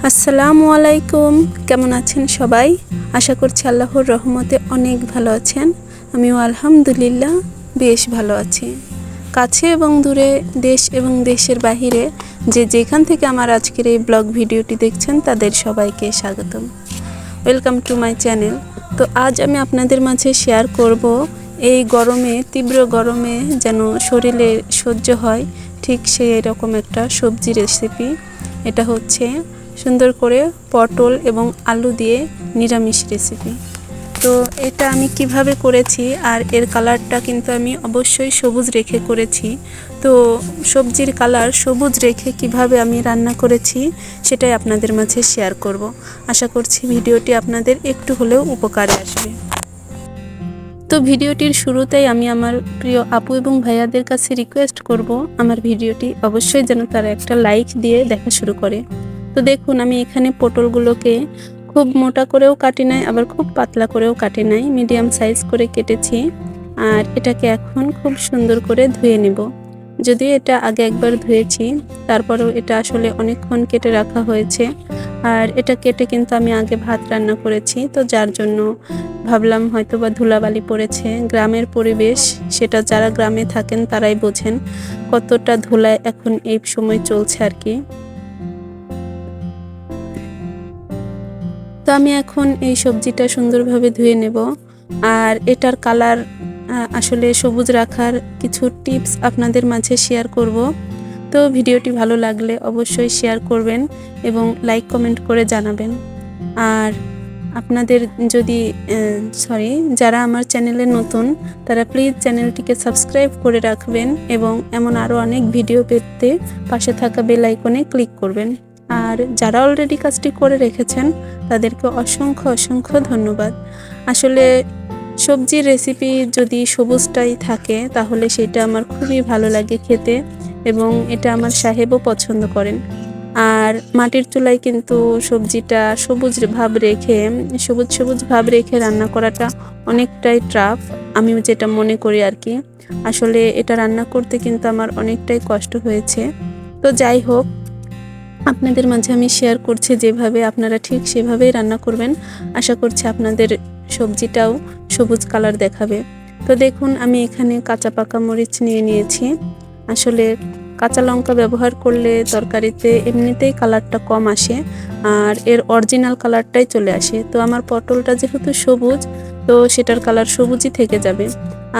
আসসালামু আলাইকুম, কেমন আছেন সবাই? আশা করছি আল্লাহর রহমতে অনেক ভালো আছেন। আমিও আলহামদুলিল্লাহ বেশ ভালো আছি। কাছে এবং দূরে, দেশ এবং দেশের বাহিরে যে যেখান থেকে আমার আজকের এই ব্লগ ভিডিওটি দেখছেন তাদের সবাইকে স্বাগতম। Welcome to my channel. তো আজ আমি আপনাদের মাঝে শেয়ার করব এই গরমে, তীব্র গরমে যেন শরীরে সহ্য হয় ঠিক সেই রকম একটা সবজি রেসিপি। এটা হচ্ছে সুন্দর করে পটল এবং আলু দিয়ে নিরামিষ রেসিপি। তো এটা আমি কিভাবে করেছি আর এর কালারটা কিন্তু আমি অবশ্যই সবুজ রেখে করেছি। তো সবজির কালার সবুজ রেখে কিভাবে আমি রান্না করেছি সেটাই আপনাদের মাঝে শেয়ার করব। আশা করছি ভিডিওটি আপনাদের একটু হলেও উপকারে আসবে। তো ভিডিওটির শুরুতেই আমি আমার প্রিয় আপু এবং ভাইয়াদের কাছে রিকোয়েস্ট করব আমার ভিডিওটি অবশ্যই যেন তারা একটা লাইক দিয়ে দেখা শুরু করে। তো দেখুন, আমি এখানে পটলগুলোকে খুব মোটা করেও কাটি নাই, আবার খুব পাতলা করেও কাটি নাই, মিডিয়াম সাইজ করে কেটেছি। আর এটাকে এখন খুব সুন্দর করে ধুয়ে নেব। যদিও এটা আগে একবার ধুয়েছি, তারপরেও এটা আসলে অনেকক্ষণ কেটে রাখা হয়েছে। আর এটা কেটে কিন্তু আমি আগে ভাত রান্না করেছি, তো যার জন্য ভাবলাম হয়তো বা ধুলাবালি পড়েছে। গ্রামের পরিবেশ, সেটা যারা গ্রামে থাকেন তারাই বোঝেন কতটা ধুলায় এখন এই সময় চলছে আর কি। তো আমি এখন এই সবজিটা সুন্দরভাবে ধুয়ে নেব। আর এটার কালার আসলে সবুজ রাখার কিছু টিপস আপনাদের মাঝে শেয়ার করব। তো ভিডিওটি ভালো লাগলে অবশ্যই শেয়ার করবেন এবং লাইক কমেন্ট করে জানাবেন। আর আপনাদের যদি যারা আমার চ্যানেলে নতুন তারা প্লিজ চ্যানেলটিকে সাবস্ক্রাইব করে রাখবেন এবং এমন আরও অনেক ভিডিও পেতে পাশে থাকা বেল আইকনে ক্লিক করবেন। আর যারা অলরেডি কাজটি করে রেখেছেন তাদেরকে অসংখ্য অসংখ্য ধন্যবাদ। আসলে সবজির রেসিপি যদি সবুজটাই থাকে তাহলে সেটা আমার খুবই ভালো লাগে খেতে, এবং এটা আমার সাহেবও পছন্দ করেন। আর মাটির চুলায় কিন্তু সবজিটা সবুজ ভাব রেখে রান্না করাটা অনেকটাই টাফ, আমি যেটা মনে করি আর কি। আসলে এটা রান্না করতে কিন্তু আমার অনেকটাই কষ্ট হয়েছে। তো যাই হোক, আপনাদের মাঝে আমি শেয়ার করছি যেভাবে, আপনারা ঠিক সেভাবেই রান্না করবেন। আশা করছি আপনাদের সবজিটাও সবুজ কালার দেখাবে। তো দেখুন, আমি এখানে কাঁচা পাকা মরিচ নিয়ে নিয়েছি। আসলে কাঁচা লঙ্কা ব্যবহার করলে তরকারিতে এমনিতেই কালারটা কম আসে, আর এর অরিজিনাল কালারটাই চলে আসে। তো আমার পটলটা যেহেতু সবুজ, তো সেটার কালার সবুজই থেকে যাবে।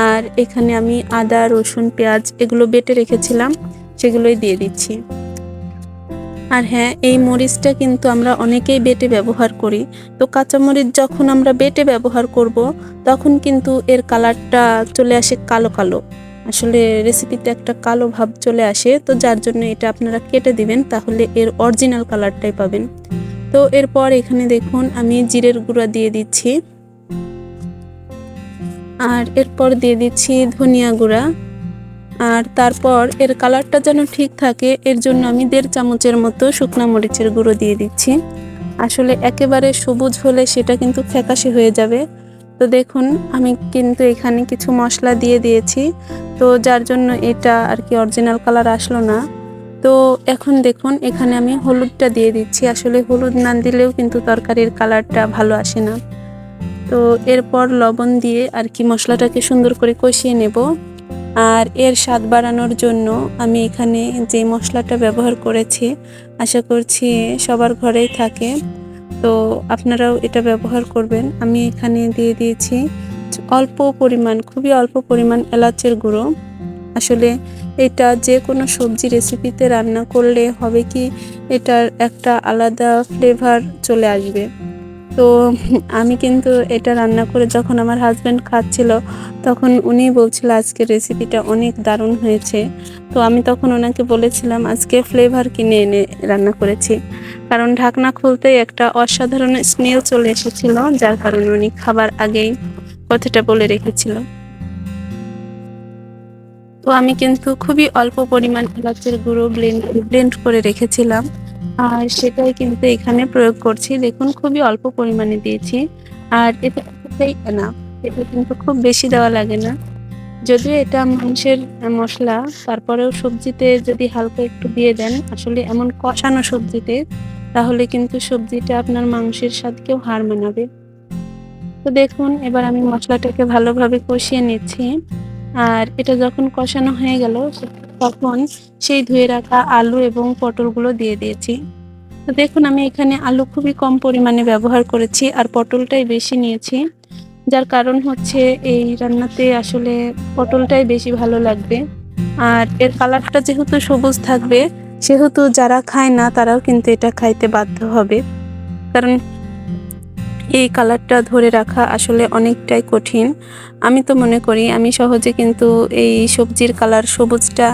আর এখানে আমি আদা, রসুন, পেঁয়াজ এগুলো বেটে রেখেছিলাম, সেগুলোই দিয়ে দিচ্ছি। আর হ্যাঁ, এই মরিচটা কিন্তু আমরা অনেকেই বেটে ব্যবহার করি। তো কাঁচামরিচ যখন আমরা বেটে ব্যবহার করব তখন কিন্তু এর কালারটা চলে আসে কালো কালো, আসলে রেসিপিতে একটা কালো ভাব চলে আসে। তো যার জন্য এটা আপনারা কেটে দিবেন, তাহলে এর অরিজিনাল কালারটাই পাবেন। তো এরপর এখানে দেখুন আমি জিরের গুঁড়া দিয়ে দিচ্ছি, আর এরপর দিয়ে দিচ্ছি ধনিয়া গুঁড়া। আর তারপর এর কালারটা যেন ঠিক থাকে এর জন্য আমি 1.5 চামচের মতো শুকনো মরিচের গুঁড়ো দিয়ে দিচ্ছি। আসলে একেবারে সবুজ হলে সেটা কিন্তু ফ্যাকাশে হয়ে যাবে। তো দেখুন, আমি কিন্তু এখানে কিছু মশলা দিয়ে দিয়েছি, তো যার জন্য এটা আর কি অরিজিনাল কালার আসলো না। তো এখন দেখুন এখানে আমি হলুদটা দিয়ে দিচ্ছি। আসলে হলুদ না দিলেও কিন্তু তরকারির কালারটা ভালো আসে না। তো এরপর লবণ দিয়ে আর কি মশলাটাকে সুন্দর করে কষিয়ে নেব। আর এর স্বাদ বাড়ানোর জন্য আমি এখানে যে মশলাটা ব্যবহার করেছি আশা করছি সবার ঘরেই থাকে, তো আপনারাও এটা ব্যবহার করবেন। আমি এখানে দিয়ে দিয়েছি খুবই অল্প পরিমাণ এলাচের গুঁড়ো। আসলে এটা যে কোনো সবজি রেসিপিতে রান্না করলে হবে কি, এটার একটা আলাদা ফ্লেভার চলে আসবে। তো আমি কিন্তু এটা রান্না করে যখন আমার হাজব্যান্ড খাচ্ছিল তখন উনি বলছিল আজকের রেসিপিটা অনেক দারুণ হয়েছে। তো আমি তখন ওনাকে বলেছিলাম আজকে ফ্লেভার কিনে এনে রান্না করেছি, কারণ ঢাকনা খুলতেই একটা অসাধারণ স্মেল চলে এসেছিল, যার কারণে উনি খাবার আগেই কথাটা বলে রেখেছিল। তো আমি কিন্তু খুবই অল্প পরিমাণ এলাচের গুঁড়ো ব্লেন্ড করে রেখেছিলাম, আর সেটাই কিন্তু এখানে প্রয়োগ করছি। দেখুন খুবই অল্প পরিমাণে দিয়েছি, আর এটা না, এটা কিন্তু খুব বেশি দেওয়া লাগে না। যদিও এটা মাংসের মশলা, তারপরেও সবজিতে যদি হালকা একটু দিয়ে দেন, আসলে এমন কষানো সবজিতে তাহলে কিন্তু সবজিটা আপনার মাংসের স্বাদকেও হার মানাবে। তো দেখুন এবার আমি মশলাটাকে ভালোভাবে কষিয়ে নিচ্ছি। আর এটা যখন কষানো হয়ে গেল তখন সেই ধুয়ে রাখা আলু এবং পটলগুলো দিয়ে দিয়েছি। তো দেখুন আমি এখানে আলু খুবই কম পরিমাণে ব্যবহার করেছি আর পটলটাই বেশি নিয়েছি, যার কারণ হচ্ছে এই রান্নাতে আসলে পটলটাই বেশি ভালো লাগবে। আর এর কালারটা যেহেতু সবুজ থাকবে সেহেতু যারা খায় না তারাও কিন্তু এটা খাইতে বাধ্য হবে, কারণ এই কালারটা ধরে রাখা আসলে অনেকটাই কঠিন। আমি তো মনে করি আমি সহজে কিন্তু এই সবজির কালার সবুজটা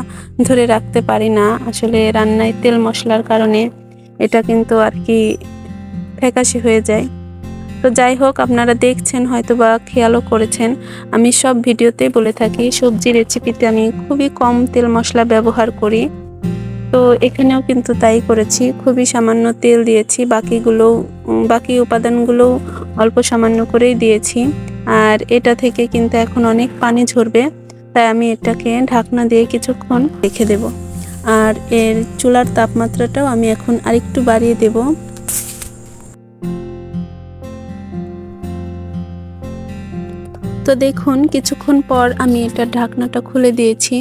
ধরে রাখতে পারি না, আসলে রান্নায় তেল মশলার কারণে এটা কিন্তু আর কি ফ্যাকাশে হয়ে যায়। তো যাই হোক, আপনারা দেখছেন হয়তো বা খেয়ালও করেছেন আমি সব ভিডিওতে বলে থাকি সবজি রেসিপিতে আমি খুবই কম তেল মশলা ব্যবহার করি। তো এখানেও কিন্তু তাই করেছি, খুবই সামান্য তেল দিয়েছি, বাকি উপাদানগুলো অল্প সামান্য করেই দিয়েছি। আর এটা থেকে কিন্তু এখন অনেক পানি ঝরবে, তাই আমি এটাকে ঢাকনা দিয়ে কিছুক্ষণ রেখে দেব। আর এর চুলার তাপমাত্রাটাও আমি এখন আরেকটু বাড়িয়ে দেব। তো দেখুন কিছুক্ষণ পর আমি এটা ঢাকনাটা খুলে দিয়েছি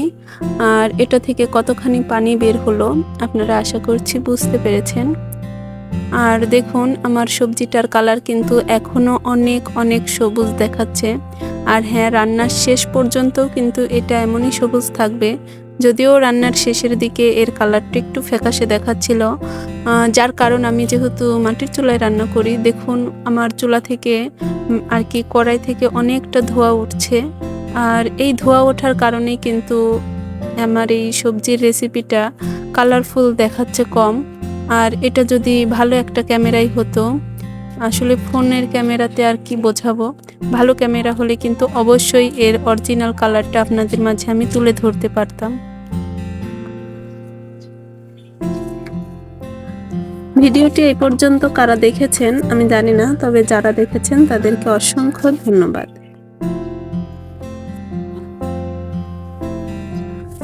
আর এটা থেকে কতখানি পানি বের হলো আপনারা আশা করছি বুঝতে পেরেছেন। আর দেখুন আমার সবজিটার কালার কিন্তু এখনো অনেক অনেক সবুজ দেখাচ্ছে। আর হ্যাঁ, রান্নার শেষ পর্যন্তও কিন্তু এটা এমনই সবুজ থাকবে, যদিও রান্নার শেষের দিকে এর কালারটা একটু ফ্যাকাশে দেখাচ্ছিল, যার কারণ আমি যেহেতু মাটির চুলায় রান্না করি, দেখুন আমার চুলা থেকে আর কি কড়াই থেকে অনেকটা ধোঁয়া উঠছে। আর এই ধোঁয়া ওঠার কারণেই কিন্তু আমার এই সবজির রেসিপিটা কালারফুল দেখাচ্ছে কম। আর এটা যদি ভালো একটা ক্যামেরাই হতো, আসলে ফোনের ক্যামেরাতে আর কি বোঝাবো, ভালো ক্যামেরা হলে কিন্তু অবশ্যই এর অরিজিনাল কালারটা আপনাদের মাঝে আমি তুলে ধরতে পারতাম। ভিডিওটি এই পর্যন্ত কারা দেখেছেন আমি জানি না, তবে যারা দেখেছেন তাদেরকে অসংখ্য ধন্যবাদ।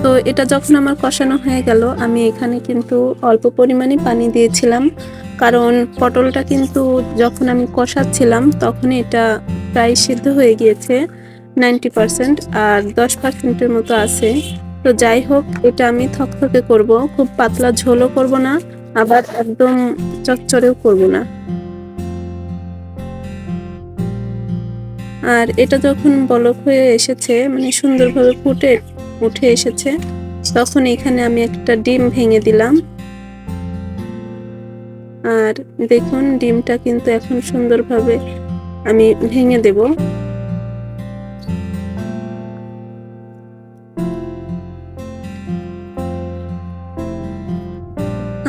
তো এটা যখন আমার কষানো হয়ে গেল আমি এখানে কিন্তু অল্প পরিমাণে পানি দিয়েছিলাম, কারণ পটলটা কিন্তু যখন আমি কষাচ্ছিলাম তখন এটা প্রায় সিদ্ধ হয়ে গিয়েছে 90%, আর 10%-এর মতো আছে। তো যাই হোক, এটা আমি থকথকে করব, খুব পাতলা ঝোলও করব না, আবার একদম চচ্চড়েও করব না। আর এটা যখন বলক হয়ে এসেছে, মানে সুন্দরভাবে ফুটে উঠে এসেছে, তখন এখানে আমি একটা ডিম ভেঙে দিলাম। আর দেখুন ডিমটা কিন্তু এখন সুন্দরভাবে আমি ভেঙে দেব।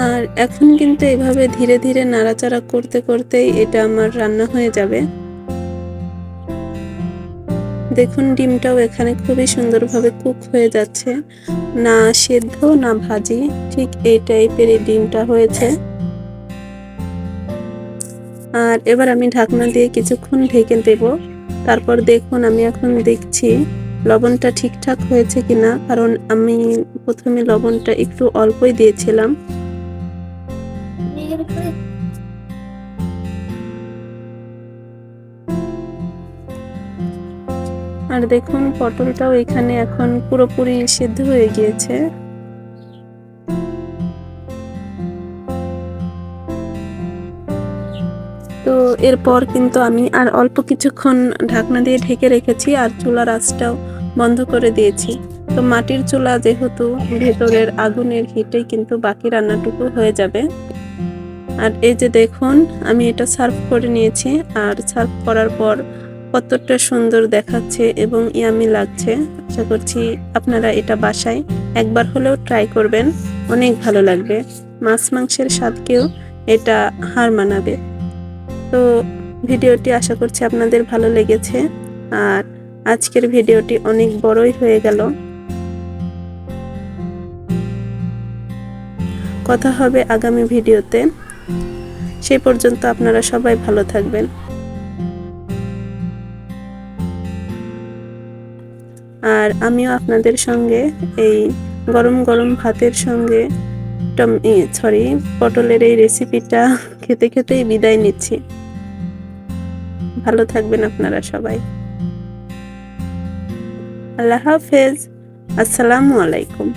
আর এখন কিন্তু এভাবে ধীরে ধীরে নাড়াচাড়া করতে করতেই এটা আমার রান্না হয়ে যাবে। দেখুন ডিমটাও এখানে খুবই সুন্দরভাবে কুক হয়ে যাচ্ছে, না সেদ্ধ না ভাজি, ঠিক এই টাইপের ডিমটা হয়েছে। আর এবার আমি ঢাকনা দিয়ে কিছুক্ষণ ঢেকে দেব। তারপর দেখুন আমি এখন দেখছি লবণটা ঠিকঠাক হয়েছে কিনা, কারণ আমি প্রথমে লবণটা একটু অল্পই দিয়েছিলাম। আর দেখুন পটলটাও এখানে এখন পুরোপুরি সিদ্ধ হয়ে গিয়েছে। তো এরপর কিন্তু আমি আর অল্প কিছুক্ষণ ঢাকনা দিয়ে ঢেকে রেখেছি আর চুলার আঁচটাও বন্ধ করে দিয়েছি। তো মাটির চুলা যেহেতু, ভেতরের আগুনের হিটেই কিন্তু বাকি রান্নাটুকু হয়ে যাবে। আর এই যে দেখুন আমি এটা সার্ভ করে নিয়েছি, আর সার্ভ করার পর কতটা সুন্দর দেখাচ্ছে এবং ইয়ামি লাগছে। আশা করছি আপনারা এটা বাসায় একবার হলেও ট্রাই করবেন, অনেক ভালো লাগবে, মাছ মাংসের স্বাদকেও এটা হার মানাবে। তো ভিডিওটি আশা করছি আপনাদের ভালো লেগেছে। আর আজকের ভিডিওটি অনেক বড়ই হয়ে গেল। কথা হবে আগামী ভিডিওতে, সেই পর্যন্ত আপনারা সবাই ভালো থাকবেন। আর আমিও আপনাদের সঙ্গে এই গরম গরম ভাতের সঙ্গে পটলের এই রেসিপিটা খেতে খেতেই বিদায় নিচ্ছি। ভালো থাকবেন আপনারা সবাই। আল্লাহ হাফেজ। আসসালামু আলাইকুম।